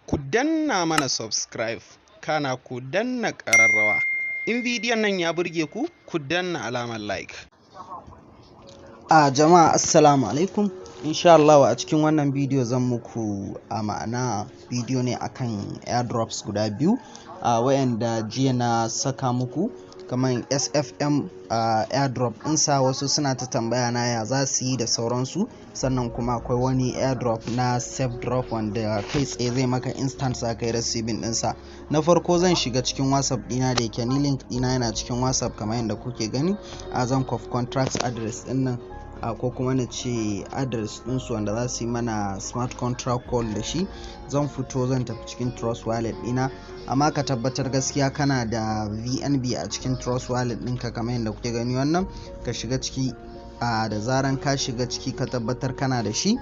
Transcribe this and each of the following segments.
ku danna mana subscribe kana ku danna ƙararrawa. In bidiyon nan ya burge ku, ku danna alamar like. Jama'a assalamu alaikum. Insha Allah a cikin wannan bidiyo zan muku ma'ana bidiyo ne akan airdrops guda biyu wayanda jiya na saka muku kamar SFM airdrop ɗinsa. Wasu suna ta tambaya na ya za su yi da sauransu, sannan kuma akwai wani airdrop na safe drop wanda kai tsaye zai maka instant za ka yi receiving ɗinsa. Na farko zan shiga cikin whatsapp ɗina da yake ni link ɗina yana cikin whatsapp kamar yadda kuke gani. Zan of contracts address ɗin nan ko kuma na ce address ɗinsu wanda za su yi mana smart contract call da shi. Zan fito zan tafi cikin trust wallet ɗina, amma ka tabbatar gaskiya kana da VNB a cikin trust wallet ɗinka kamar yadda kuke gani. Wannan ka shiga ciki, da zaran ka shiga ciki ka tabbatar kana da shi,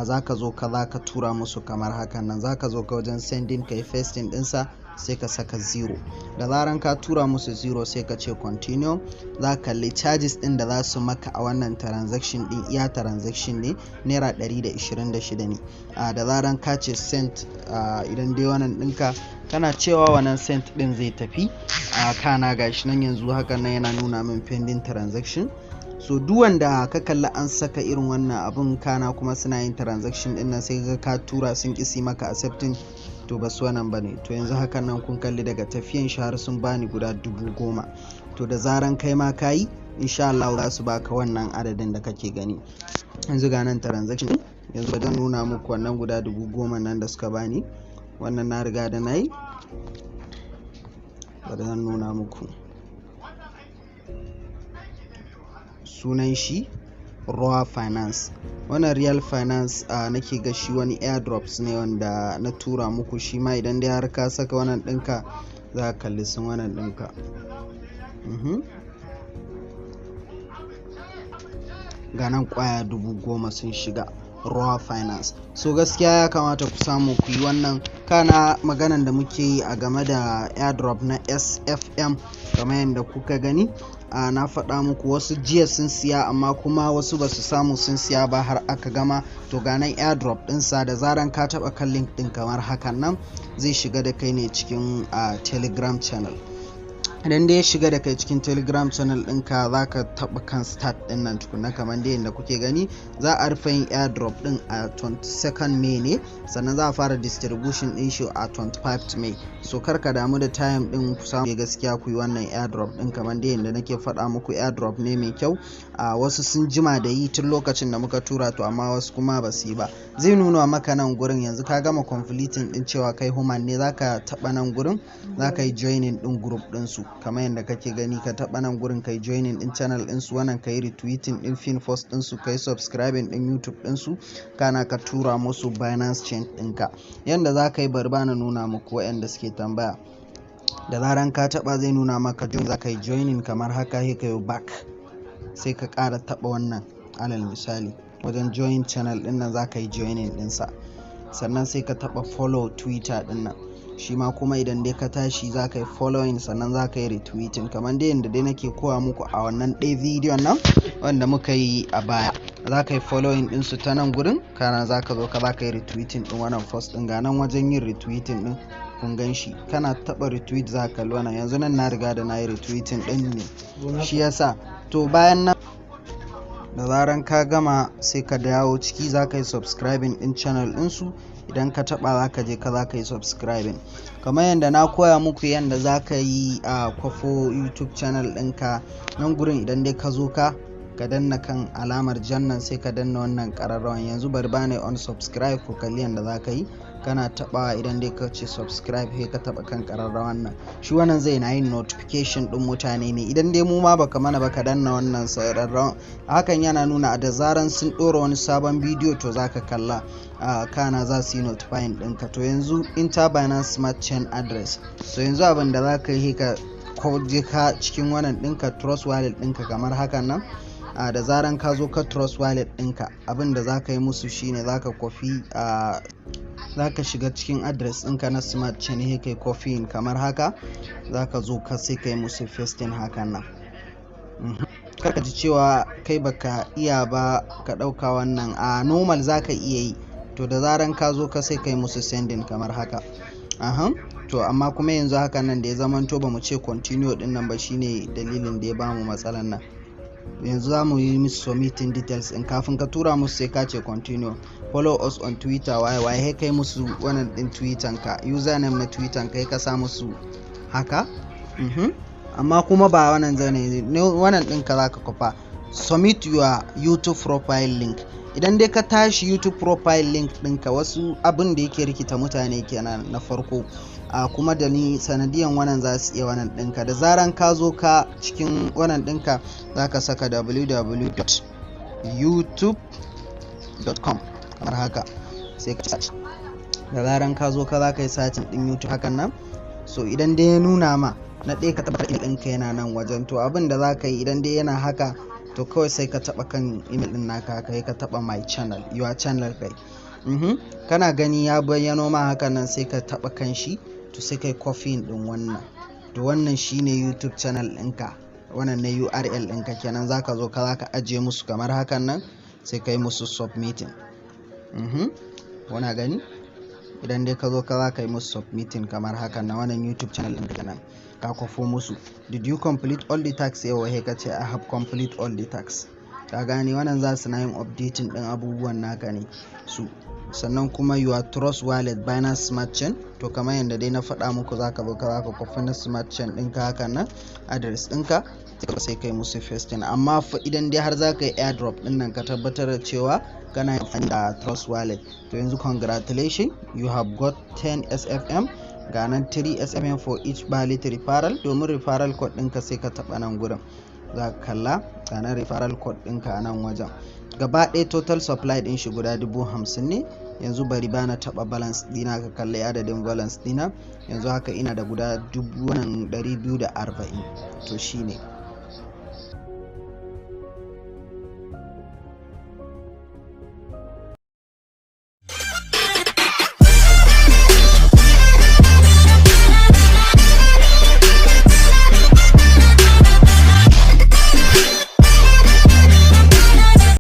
za ka zo za ka tura musu kamar hakan nan. Za ka zo ka wajen sending ka yi pasting ɗinsa sai ka saka 0. Da zaran ka tura musu 0 sai ka ce continue. za ka kalli charges din da za su maka a wannan transaction din, iya transaction ne naira 126 ne. Da zaran ka ce send, idan dai wannan ɗinka kana cewa wannan send din zai tafi, kana gashi nan yanzu hakan nan yana nuna min pending transaction. So duk wanda ka kalli an saka irin wannan abun kana kuma suna yin transaction din nan sai ka tura sun kisi maka accepting, to ba su wannan bane. To yanzu hakan nan kun kalli daga tafiyan shi har sun bani guda 10,000. to da zaran kai ma kayi insha Allah za su baka wannan adadin da kake gani. Yanzu ga nan transaction, yanzu zan nuna muku wannan guda 10,000 nan da suka bani. Wannan na riga da nayi, bari zan nuna muku. Sunan shi Raw Finance. Wannan Real Finance nake ga shi wani airdrops ne wanda na tura muku. Shi ma idan dai har ka saka wannan ɗinka za ka kalli sun wannan ɗinka. Ga nan kwaya 10,000 sun shiga Raw Finance. So gaskiya ya kamata ku samu ku yi wannan. Kana maganan da muke yi a game da airdrop na SFM kamar yadda kuka gani, na faɗa muku wasu jiya sun siya amma kuma wasu ba su samu sun siya ba har aka gama. To ga nan airdrop ɗinsa, da zaran ka taɓa kan link ɗin kamar hakan nan zai shiga da kai ne cikin telegram channel. Idan dai ya shiga da kai cikin telegram channel ɗinka za ka taɓa kan start ɗin nan tukuna kamar dai yadda kuke gani. Za a rufe yin airdrop ɗin a 22nd May ne, sannan za a fara distribution ɗin shi a 25th May. So kar ka damu da time ɗin, ku samu gaskiya ku yi wannan airdrop ɗin kamar dai yadda nake faɗa muku. Airdrop ne mai kyau. Wasu sun jima da yi tun lokacin da muka tura, to amma wasu kuma ba su yi ba. Zai nuna maka nan gurin yanzu ka gama completing ɗin cewa kai human ne, za ka taɓa nan gurin za ka yi joining ɗin group ɗinsu kamar yadda kake gani. Ka taɓa nan gurin kai joining din channel ɗinsu, wannan kai retweeting din fin post ɗinsu, kai subscribing din YouTube ɗinsu, kana ka tura musu Binance chain ɗinka. Yanda za ka yi bari bana nuna muku waɗanda suke tambaya. Da zaran ka taɓa zai nuna maka join, za ka yi joining kamar haka, sai ka yi back, sai ka ƙara taɓa wannan alal misali wajen join channel ɗin nan za ka yi joining ɗinsa. Sannan sai ka taɓa follow Twitter ɗin nan. Shi ma kuma idan dai ka tashi za ka yi following, sannan za ka yi retweeting kamar dai yadda dai nake koya muku a wannan ɗaya bidiyon nan wanda muka yi a baya. Za ka yi following ɗinsu ta nan gurin, kana za ka zo za ka yi retweeting ɗin wannan post ɗin. Ga nan wajen yin retweeting ɗin kun gan shi, kana taɓa retweet za ka kalli wannan. Yanzu nan na riga da na yi retweeting ɗin ne, shi yasa. To bayan nan da zaran ka gama sai ka dawo ciki za ka yi subscribing ɗin channel ɗinsu. Idan ka taba za ka je za ka yi subscribing kamar yadda na koya muku yadda za ka yi kwafo YouTube channel ɗinka. Nan gurin idan dai ka zo ka danna kan alamar jannan sai ka danna wannan ƙararrawan. Yanzu bari bane on subscribe ku kalli yadda za ka yi. Kana taba idan dai ka ce subscribe sai ka taba kan ƙararrawan nan. Shi wannan zai na yin notification ɗin mutane ne. Idan dai mu ma baka mana baka danna wannan ƙararrawan, hakan yana nuna da zaran sun ɗora wani sabon bidiyo to za ka kalla, kana za su yi notifying ɗinka. To yanzu inter Binance smart chain address. So yanzu abin da za ka yi ka je ka cikin wannan ɗinka trust wallet ɗinka kamar hakan nan. Da zaran ka zo ka trust wallet ɗinka, abin da za ka yi musu shine za ka copy, za ka shiga cikin address ɗinka na smart chain, sai kai copying kamar haka. Za ka zo ka sai kai musu pasting hakan nan. Kar ka ji cewa kai baka iya ba ka ɗauka wannan. Normal za ka iya yi to da zaran ka zo ka sai kai musu sending kamar haka. To amma kuma yanzu haka nan da ya zamanto ba mu ce continue din nan ba, shine dalilin da ya bamu matsalan nan. Yanzu za mu yi musu submitting details in kafin ka tura musu sai ka ce continue. Follow us on Twitter, waye kai musu wannan din Twitter ka, username na Twitter ka ka sa musu haka. Amma kuma ba wannan zane wannan din ka zaka kofa. Submit your YouTube profile link. Idan dai ka tashi YouTube profile link ɗinka, wasu abin da yake rikita mutane kenan na farko, kuma da ni sanadiyan wannan za su iya wannan ɗinka. Da zaran ka zo ka cikin wannan ɗinka za ka saka www.youtube.com kamar haka, sai ka search. Da zaran ka zo ka za ka yi searching ɗin YouTube hakan nan. So idan dai ya nuna ma na ɗaya ka tabbatar email ɗinka yana nan wajen, to abin da za ka yi idan dai yana haka, to kawai sai ka taba kan email din naka, kai ka taba my channel, your channel kai. Kana gani ya bayyano ma haka nan, sai ka taba kan shi, to sai kai copy din wannan. To wannan shine YouTube channel ɗinka, wannan na URL ɗinka kenan. Zaka zo ka zaka ajiye musu kamar hakan nan, sai kai musu submitting. Wana gani idan dai ka zo ka zaka yi musu submitting kamar hakan nan, wannan YouTube channel ɗinka kenan ka kwafo musu. Did you complete all the tasks? Yawa he ka ce I have complete all the tasks. Ka gane wannan za su na yin updating din abubuwan naka ne su. Sannan kuma your trust wallet binance smart chain, to kamar yadda dai na faɗa muku zaka zo ka zaka kwafi na smart chain ɗinka hakan nan, address ɗinka sai kai musu pasting. Amma fa idan dai har zaka yi airdrop ɗin nan, ka tabbatar da cewa kana amfani da trust wallet. To yanzu congratulations, you have got 10 SFM. Ga nan 3 SFM for each valid referral. Domin referral code ɗinka sai ka taɓa nan gurin, za ka kalla ga nan referral code ɗinka a nan wajen. Gaba ɗaya total supply ɗin shi guda 50,000 ne. Yanzu bari bana taɓa balance ɗina, ka kalli adadin balance ɗina yanzu haka ina da guda 240,000. to shine